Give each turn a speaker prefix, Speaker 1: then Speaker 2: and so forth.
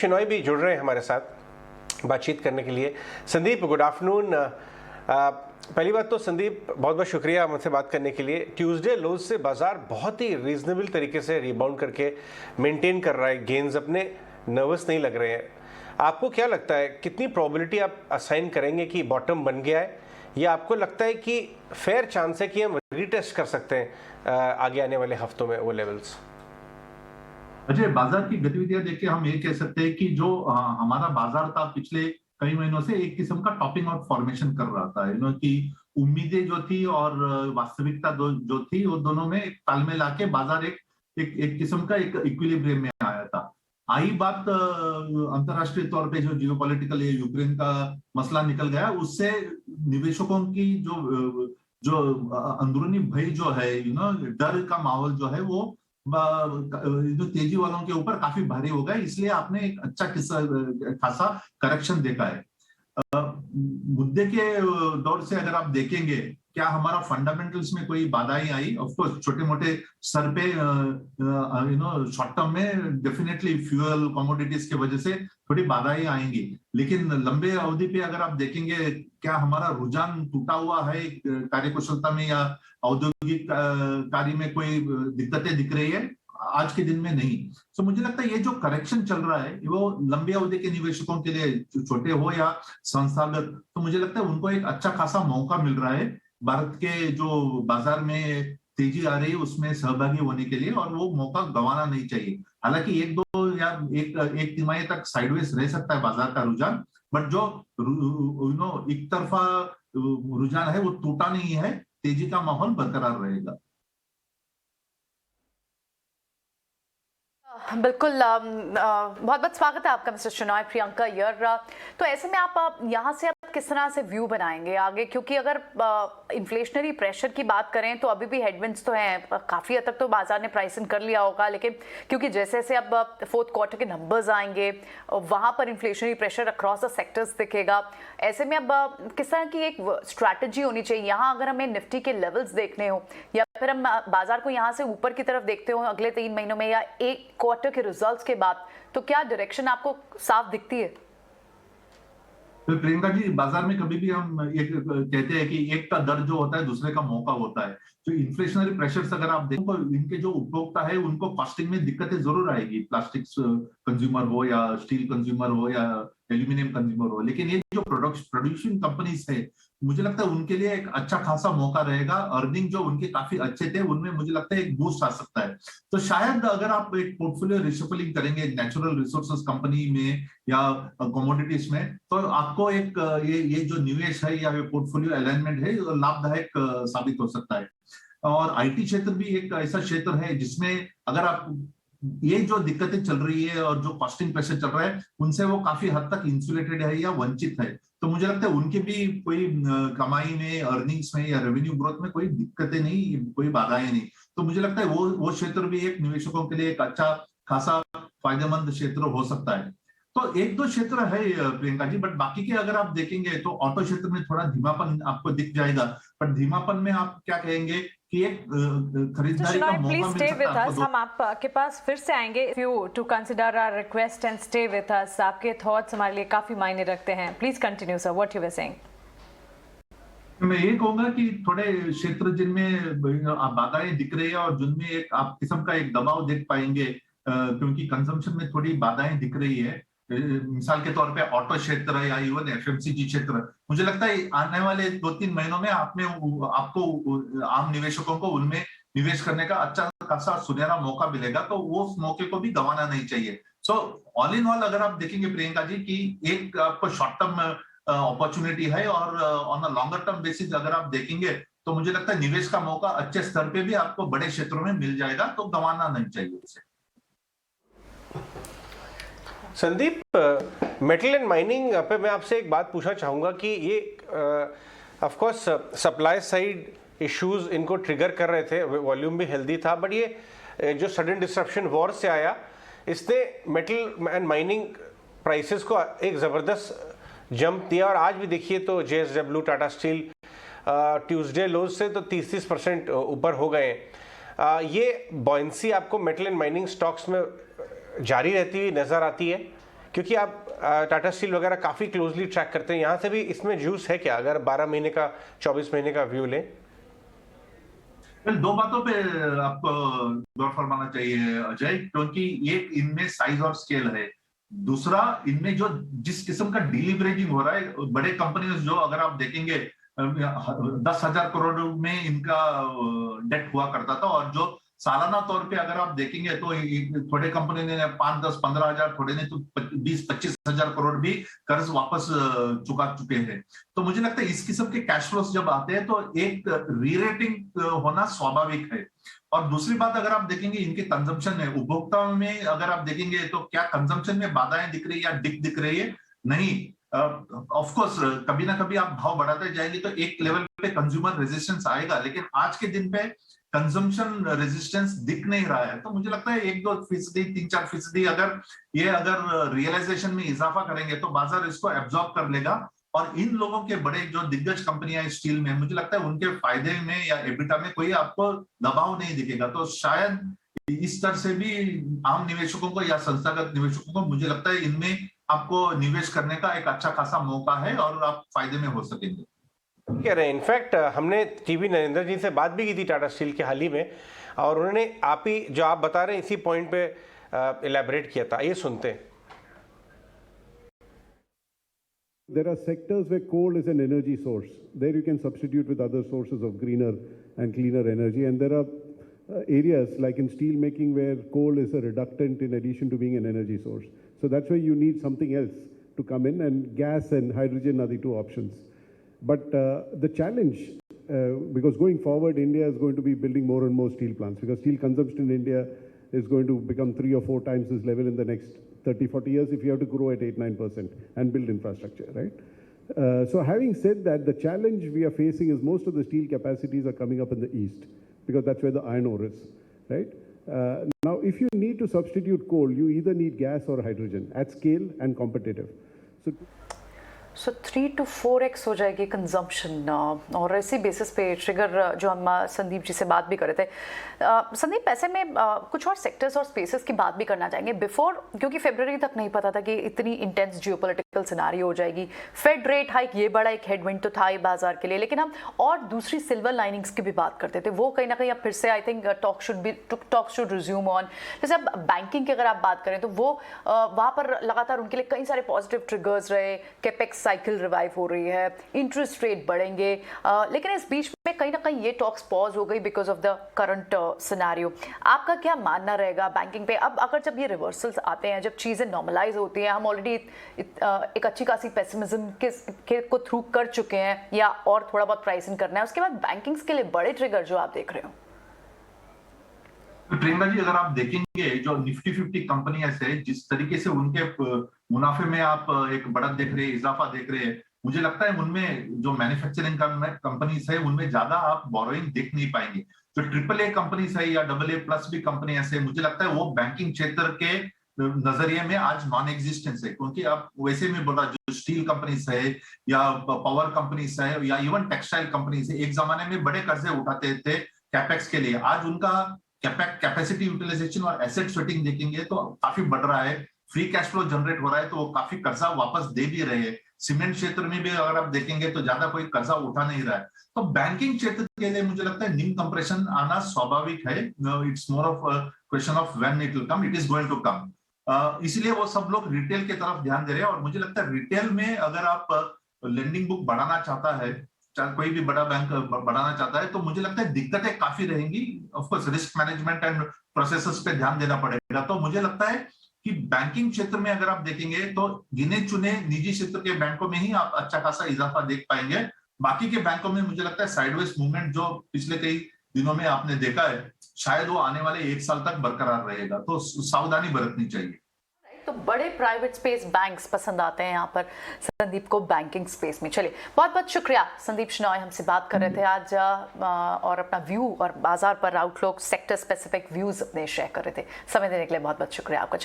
Speaker 1: शिनॉय भी जुड़ रहे हैं हमारे साथ बातचीत करने के लिए। Sandeep, good afternoon. पहली बात तो संदीप, बहुत बहुत शुक्रिया मुझसे बात करने के लिए। ट्यूसडे लोज से बाजार बहुत ही रीजनेबल तरीके से रिबाउंड करके मेंटेन कर रहा है गेन्स, अपने नर्वस नहीं लग रहे हैं। आपको क्या लगता है, कितनी प्रोबेबिलिटी आप असाइन करेंगे कि बॉटम बन गया है, या आपको लगता है कि फेयर चांस है कि हम रीटेस्ट कर सकते हैं आगे आने वाले हफ्तों में वो लेवल्स?
Speaker 2: अजय, बाजार की गतिविधियां देख के हम ये कह सकते हैं कि जो हमारा बाजार था पिछले कई महीनों से एक किस्म का टॉपिंग आउट फॉर्मेशन कर रहा था, कि उम्मीदें जो थी और वास्तविकता जो थी वो दोनों में तालमेल आके बाजार एक किस्म का एक इक्विलिब्रियम में आया था। आई बात अंतरराष्ट्रीय तौर पे जो जियोपॉलिटिकल यूक्रेन का मसला निकल गया, उससे निवेशकों की जो अंदरूनी भय जो है, डर का माहौल जो है वो जो तेजी वालों के ऊपर काफी भारी हो गया, इसलिए आपने एक अच्छा खासा करेक्शन देखा है। मुद्दे के दौर से अगर आप देखेंगे, क्या हमारा फंडामेंटल्स में कोई बाधाएं आई? ऑफ कोर्स छोटे मोटे स्तर पे शॉर्ट टर्म में डेफिनेटली फ्यूल कमोडिटीज की वजह से थोड़ी बाधाएं आएंगी, लेकिन लंबे अवधि पे अगर आप देखेंगे, क्या हमारा रुझान टूटा हुआ है कार्यकुशलता में या औद्योगिक कार्य में कोई दिक्कतें दिख रही है? आज के दिन में नहीं। तो मुझे लगता है ये जो करेक्शन चल रहा है वो लंबी अवधि के निवेशकों के लिए, छोटे हो या संस्थागत, तो मुझे लगता है उनको एक अच्छा खासा मौका मिल रहा है भारत के जो बाजार में तेजी आ रही है उसमें सहभागी होने के लिए, और वो मौका गंवाना नहीं चाहिए। हालांकि एक दो या एक तिमाही तक साइडवेज रह सकता है बाजार का रुझान, बट जो एक तरफा रुझान है वो टूटा नहीं है, तेजी का माहौल बरकरार रहेगा।
Speaker 3: बिल्कुल। बहुत बहुत स्वागत है आपका मिस्टर शिनॉय। प्रियंका यर, तो ऐसे में आप यहाँ से किस तरह से व्यू बनाएंगे आगे, क्योंकि अगर इन्फ्लेशनरी प्रेशर की बात करें तो अभी भी हेडविंड्स तो हैं, काफ़ी हद तक तो बाजार ने प्राइस इन कर लिया होगा, लेकिन क्योंकि जैसे जैसे अब फोर्थ क्वार्टर के नंबर्स आएंगे वहाँ पर inflationary pressure across the sectors दिखेगा। ऐसे में अब किस तरह की एक स्ट्रैटेजी होनी चाहिए यहाँ, अगर हमें निफ्टी के लेवल्स देखने हो या फिर हम बाजार को यहाँ से ऊपर की तरफ देखते हो अगले 3 महीनों में या एक क्वार्टर के रिजल्ट्स के बाद, तो क्या डायरेक्शन आपको साफ दिखती है?
Speaker 2: तो प्रियंका जी, बाजार में कभी भी हम एक कहते हैं कि एक का दर जो होता है दूसरे का मौका होता है। तो इन्फ्लेशनरी प्रेशर्स अगर आप देखो, इनके जो उपभोक्ता है उनको कॉस्टिंग में दिक्कतें जरूर आएगी, प्लास्टिक्स कंज्यूमर हो या स्टील कंज्यूमर हो या एल्यूमिनियम कंज्यूमर हो, लेकिन ये जो प्रोड्यूसिंग कंपनीज है, मुझे लगता है उनके लिए एक अच्छा खासा मौका रहेगा। अर्निंग जो उनके काफी अच्छे थे उनमें मुझे लगता है एक बूस्ट आ सकता है। तो शायद अगर आप एक पोर्टफोलियो रिशफलिंग करेंगे नेचुरल रिसोर्सेज कंपनी में या कमोडिटीज में, तो आपको एक ये जो निवेश है या पोर्टफोलियो अलाइनमेंट है लाभदायक साबित हो सकता है। और आईटी क्षेत्र भी एक ऐसा क्षेत्र है जिसमें अगर आप ये जो दिक्कतें चल रही है और जो कॉस्टिंग प्रेशर चल रहा है उनसे वो काफी हद तक इंसुलेटेड है या वंचित है, तो मुझे लगता है उनके भी कोई कमाई में, अर्निंग्स में या रेवेन्यू ग्रोथ में कोई दिक्कतें नहीं, कोई बाधाएं नहीं। तो मुझे लगता है वो क्षेत्र भी एक निवेशकों के लिए एक अच्छा खासा फायदेमंद क्षेत्र हो सकता है। तो एक दो क्षेत्र है प्रियंका जी, बट बाकी के अगर आप देखेंगे तो ऑटो क्षेत्र में थोड़ा धीमापन आपको दिख जाएगा। पर धीमापन में आप क्या कहेंगे कि एक खरीदारी का मौका मिल सकता है?
Speaker 4: हम आपके पास फिर से आएंगे। If you to consider our request and stay with us, आपके थॉट्स हमारे लिए काफी मायने रखते हैं। Please continue sir, what you were saying.
Speaker 2: मैं ये कहूंगा कि थोड़े क्षेत्र जिनमें बाधाएं दिख रही है और जिनमें एक आप किस्म का एक दबाव देख पाएंगे, क्योंकि कंजम्पशन में थोड़ी बाधाएं दिख रही है। मिसाल के तौर पे ऑटो क्षेत्र या इवन एफएमसीजी क्षेत्र, मुझे लगता है आने वाले 2-3 महीनों में आपको आम निवेशकों को उनमें निवेश करने का अच्छा खासा सुनहरा मौका मिलेगा, तो वो उस मौके को भी गंवाना नहीं चाहिए। सो ऑल इन ऑल अगर आप देखेंगे प्रियंका जी कि एक आपको शॉर्ट टर्म अपॉर्चुनिटी है, और on a longer term basis अगर आप देखेंगे तो मुझे लगता है निवेश का मौका अच्छे स्तर पे भी आपको बड़े क्षेत्रों में मिल जाएगा, तो गंवाना नहीं चाहिए उसे।
Speaker 1: संदीप, मेटल एंड माइनिंग पे मैं आपसे एक बात पूछना चाहूँगा कि ये of course supply side issues इनको ट्रिगर कर रहे थे, वॉल्यूम भी हेल्दी था, बट ये जो सडन डिस्ट्रप्शन वॉर से आया इसने मेटल एंड माइनिंग प्राइसेस को एक ज़बरदस्त जंप दिया। और आज भी देखिए तो JSW, टाटा स्टील ट्यूसडे लोज से तो 30% ऊपर हो गए। ये बॉयंसी आपको मेटल एंड माइनिंग स्टॉक्स में जारी रहती हुई नजर आती है, क्योंकि आप टाटा स्टील वगैरह काफ़ी क्लोजली ट्रैक करते हैं, यहाँ से भी इसमें जूस है क्या अगर 12 महीने का 24 महीने का व्यू लें?
Speaker 2: दो बातों पे आपको गौर फरमाना चाहिए अजय, क्योंकि एक इनमें साइज और स्केल है, दूसरा इनमें जो जिस किस्म का डिलीवरेजिंग हो रहा है, बड़े कंपनीज जो अगर आप देखेंगे 10,000 करोड़ में इनका डेट हुआ करता था, और जो सालाना तौर पे अगर आप देखेंगे तो थोड़े कंपनी ने 5, 10, 15,000, थोड़े ने तो 20-25,000 करोड़ भी कर्ज वापस चुका चुके हैं। तो मुझे लगता है इस किस्म के कैश फ्लोस जब आते हैं तो एक री-रेटिंग होना स्वाभाविक है। और दूसरी बात अगर आप देखेंगे इनके कंजम्पशन में, उपभोक्ताओं में अगर आप देखेंगे तो क्या कंजम्पशन में बाधाएं दिख रही है या दिख रही है? नहीं। ऑफ कोर्स कभी ना कभी आप भाव बढ़ाते जाएंगे तो एक लेवल पे कंज्यूमर रेजिस्टेंस आएगा, लेकिन आज के दिन पे कंजम्पशन रेजिस्टेंस दिख नहीं रहा है। तो मुझे लगता है 1-2%, 3-4% अगर रियलाइजेशन में इजाफा करेंगे तो बाजार इसको एब्जॉर्ब कर लेगा, और इन लोगों के बड़े जो दिग्गज कंपनियां स्टील में, मुझे लगता है उनके फायदे में या एबिटा में कोई आपको दबाव नहीं दिखेगा। तो शायद इस तरह से भी आम निवेशकों को या संस्थागत निवेशकों को, मुझे लगता है इनमें आपको निवेश करने का एक अच्छा खासा मौका है और आप फायदे में हो सकेंगे।
Speaker 1: कह रहे हैं इनफैक्ट हमने टीवी नरेंद्र जी से बात भी की थी टाटा स्टील के हाल ही में, और उन्होंने आप ही जो आप बता रहे हैं इसी पॉइंट पे इलैबोरेट किया था। ये सुनते हैं।
Speaker 5: There are sectors where coal is an energy source. There you can substitute with other sources of greener and cleaner energy. And there are areas like in steel making where coal is a reductant in addition to being an energy source. So that's why you need something else to come in, and gas and hydrogen are the two options. But the challenge, because going forward, India is going to be building more and more steel plants, because steel consumption in India is going to become 3 or 4 times this level in the next 30-40 years if you have to grow at 8-9% and build infrastructure, right? So having said that, the challenge we are facing is most of the steel capacities are coming up in the east, because that's where the iron ore is, right? Now, if you need to substitute coal, you either need gas or hydrogen at scale and competitive.
Speaker 3: So 3 to 4x हो जाएगी consumption, और इसी basis पे trigger जो हम संदीप जी से बात भी कर रहे थे। संदीप, ऐसे में कुछ और सेक्टर्स और स्पेसेस की बात भी करना चाहेंगे बिफोर, क्योंकि फरवरी तक नहीं पता था कि इतनी इंटेंस जियोपॉलिटिकल सिनेरियो हो जाएगी। फेड रेट हाइक, ये बड़ा एक हेडविंड तो था ही बाजार के लिए, लेकिन हम और दूसरी सिल्वर लाइनिंग्स की भी बात करते थे, वो कहीं ना कहीं अब फिर से I think talk should resume on. जैसे अब बैंकिंग की अगर आप बात करें तो वो वहाँ पर लगातार उनके लिए कई सारे पॉजिटिव ट्रिगर्स रहे, कैपेक्स साइकिल रिवाइव हो रही है, इंटरेस्ट रेट बढ़ेंगे, लेकिन इस बीच में कहीं ना कहीं ये टॉक्स पॉज हो गई because of the current scenario. आपका क्या मानना रहेगा बैंकिंग पे? अब अगर जब ये रिवर्सल्स आते हैं, जब चीज़ें नॉर्मलाइज होती हैं, हम ऑलरेडी एक अच्छी खासी पेसिमिज्म के को थ्रू कर चुके हैं या और थोड़ा बहुत प्राइसिंग करना है, उसके बाद बैंकिंग्स के लिए बड़े ट्रिगर जो आप देख रहे हो?
Speaker 2: प्रियंका जी, अगर आप देखेंगे जो निफ्टी 50 कंपनियां से जिस तरीके से उनके मुनाफे में आप एक बढ़त देख रहे हैं, इजाफा देख रहे हैं, मुझे लगता है उनमें जो मैन्युफैक्चरिंग कंपनीज है उनमें ज्यादा आप बोरोइंग देख नहीं पाएंगे। जो AAA कंपनीज है या AA+ भी कंपनियां से, मुझे लगता है वो बैंकिंग क्षेत्र के नजरिए में आज नॉन एग्जिस्टेंस है, क्योंकि आप वैसे में बोला जो स्टील कंपनीज है या पावर कंपनीज है या इवन टेक्सटाइल कंपनीज है, एक जमाने में बड़े कर्जे उठाते थे कैपेक्स के लिए, आज उनका कैपेसिटी यूटिलाइजेशन और एसेट स्वेटिंग देखेंगे तो काफी बढ़ रहा है, फ्री कैश फ्लो जनरेट हो रहा है, तो वो काफी कर्जा वापस दे भी रहे हैं। सीमेंट क्षेत्र में भी अगर आप देखेंगे तो ज्यादा कोई कर्जा उठा नहीं रहा है। तो बैंकिंग क्षेत्र के लिए मुझे लगता है निम कंप्रेशन आना स्वाभाविक है। It's more of question of when it will come, it is going to come. इसलिए वो सब लोग रिटेल की तरफ ध्यान दे रहे हैं, और मुझे लगता है रिटेल में अगर आप लेंडिंग बुक बढ़ाना चाहता है, चाहे कोई भी बड़ा बैंक बढ़ाना चाहता है, तो मुझे लगता है दिक्कतें काफी रहेंगी। Of course risk management and processes पे ध्यान देना पड़ेगा। तो मुझे लगता है कि बैंकिंग क्षेत्र में अगर आप देखेंगे तो गिने चुने निजी क्षेत्र के बैंकों में ही आप अच्छा खासा इजाफा देख पाएंगे। बाकी के बैंकों में मुझे लगता है साइडवेज मूवमेंट जो पिछले कई दिनों में आपने देखा है, शायद वो आने वाले 1 साल तक बरकरार रहेगा, तो सावधानी बरतनी चाहिए।
Speaker 3: तो बड़े प्राइवेट स्पेस बैंक्स पसंद आते हैं यहाँ पर संदीप को बैंकिंग स्पेस में। चलिए, बहुत बहुत शुक्रिया संदीप शेनॉय, हमसे बात कर रहे थे आज और अपना व्यू और बाजार पर आउटलुक, सेक्टर स्पेसिफिक व्यूज अपने शेयर कर रहे थे। समय देने के लिए बहुत बहुत शुक्रिया आपका।